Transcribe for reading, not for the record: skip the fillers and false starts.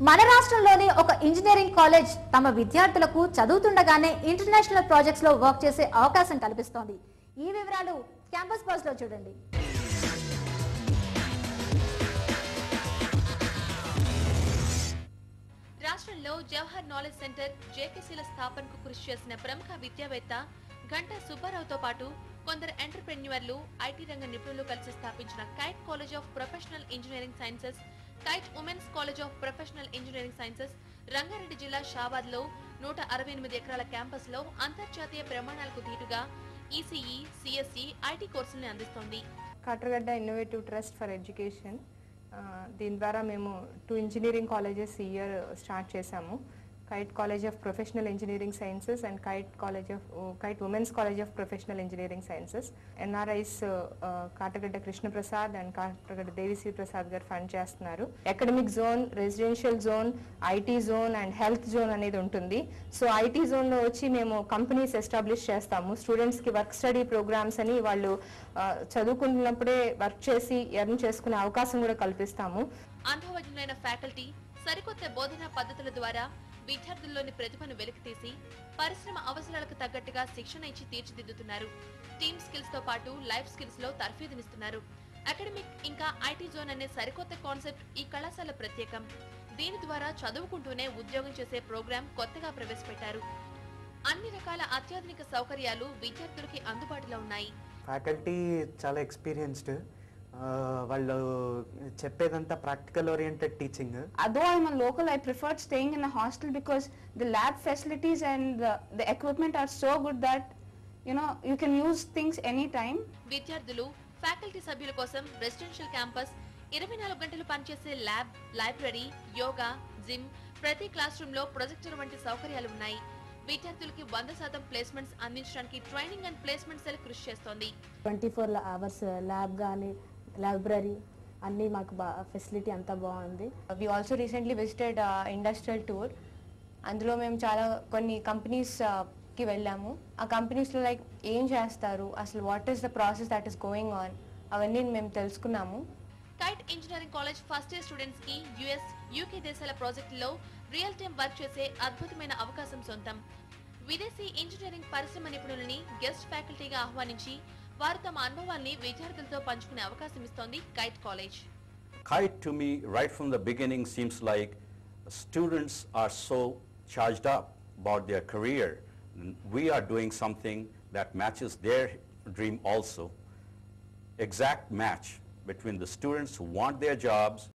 మన రాష్ట్రంలోని ఒక ఇంజనీరింగ్ కాలేజ్ తమ విద్యార్థులకు చదువుతుండగానే ఇంటర్నేషనల్ ప్రాజెక్ట్స్ లో వర్క్ చేసే అవకాశం కల్పిస్తోంది. ఈ వివరాలు క్యాంపస్ బస్ లో చూడండి. రాష్ట్రంలో జవహర్ నాలెడ్జ్ సెంటర్ జేకేసీల స్థాపనకు కృషి చేసిన ప్రముఖ విద్యావేత్త గంటా సుబ్బారావుతో పాటు కొందరు ఎంటర్‌ప్రెన్యూర్లు, ఐటీ రంగ నిపుణులు కలిసి స్థాపించిన kite college of professional engineering sciences, kite women's college of professional engineering sciences Rangareddy జిల్లా షాబాద్ లో 168 ఎకరాల క్యాంపస్ లో అంతర్జాతీయ ప్రమాణాలకు దీటుగా ఈసీఈ, సిఎస్ఈ, ఐటీ కోర్సుల్ని అందిస్తోంది. Katragadda innovative trust for education దీని ద్వారా మేము 2 ఇంజనీరింగ్ కాలేజెస్ ఈ ఇయర్ స్టార్ట్ చేశాము. KITE college of professional engineering sciences and KITE women's college of professional engineering sciences. NRIs Katragadda Krishnaprasad and Katragadda Devisri Prasad గారు ఫండ్ చేస్తున్నారు. Academic zone, residential zone, IT zone and health zone అనేది ఉంటుంది. So IT జోన్లో వచ్చి మేము companies establish చేస్తాము. స్టూడెంట్స్కి వర్క్ స్టడీ ప్రోగ్రామ్స్ అని వాళ్ళు చదువుకుంటున్నప్పుడే వర్క్ చేసి ఎర్న్ చేసుకునే అవకాశం కూడా కల్పిస్తాము. అనుభవజ్ఞులైన ఫ్యాకల్టీ సరికొత్త బోధనా పద్ధతుల ద్వారా విద్యార్థుల్లోని ప్రతిభను వెలికితీసి పరిశ్రమ అవసరాలకు తగ్గట్టుగా శిక్షణ ఇచ్చి తీర్చిదిద్దుతున్నారు. టీమ్ స్కిల్స్ తో పాటు లైఫ్ స్కిల్స్ లో తర్ఫీదునిస్తున్నారు. అకాడమిక్ ఇంకా ఐటీ జోన్ అనే సరికొత్త కాన్సెప్ట్ ఈ కళాశాల ప్రత్యేకం. దీని ద్వారా చదువుకుంటూనే ఉద్యోగం చేసే ప్రోగ్రాం కొత్తగా ప్రవేశపెట్టారు. అన్ని రకాల అత్యాధునిక సౌకర్యాలు విద్యార్థులకి అందుబాటులో ఉన్నాయి. ఫ్యాకల్టీ చాలా ఎక్స్పీరియన్స్డ్, వాళ్ళు చెప్పేదంతా practical oriented teaching. Although I'm a local, I preferred staying in a hostel because the lab facilities and the equipment are so good that you can use things anytime. విద్యార్థులు, faculty సభ్యుల కోసం residential campus, 24 గంటలు పనిచేసే lab, library, yoga, gym, ప్రతి class room లో projector వంటి సౌకర్యాలు ఉన్నాయి. విద్యార్థులకి 100% ప్లేస్మెంట్స్ అందించడానికి ట్రైనింగ్ అండ్ ప్లేస్మెంట్ సెల్ కృషి చేస్తోంది. 24 అవర్స్ ల్యాబ్ కానీ లైబ్రరీ అన్నీ మాకు ఫెసిలిటీ అంతా బాగుంది. We also recently visited industrial tour. అందులో మేము చాలా కొన్ని కంపెనీస్కి వెళ్ళాము. ఆ కంపెనీస్లో లైక్ ఏం చేస్తారు, అసలు what is the process that is going on, అవన్నీ మేము తెలుసుకున్నాము. Kite engineering college first year students కి యుఎస్, యూకే దేశాల ప్రాజెక్టుల్లో రియల్ టైం వర్క్ చేసే అద్భుతమైన అవకాశం సొంతం. విదేశీ ఇంజనీరింగ్ పరిశ్రమ నిపుణులని గెస్ట్ ఫ్యాకల్టీగా ఆహ్వానించి వారు తమ అనుభవాల్ని విద్యార్థులతో పంచుకునే అవకాశం ఇస్తోంది kite college. Kite to me right from the beginning seems like students are so charged up about their career. We are doing something that matches their dream also. Exact match between the students who want their jobs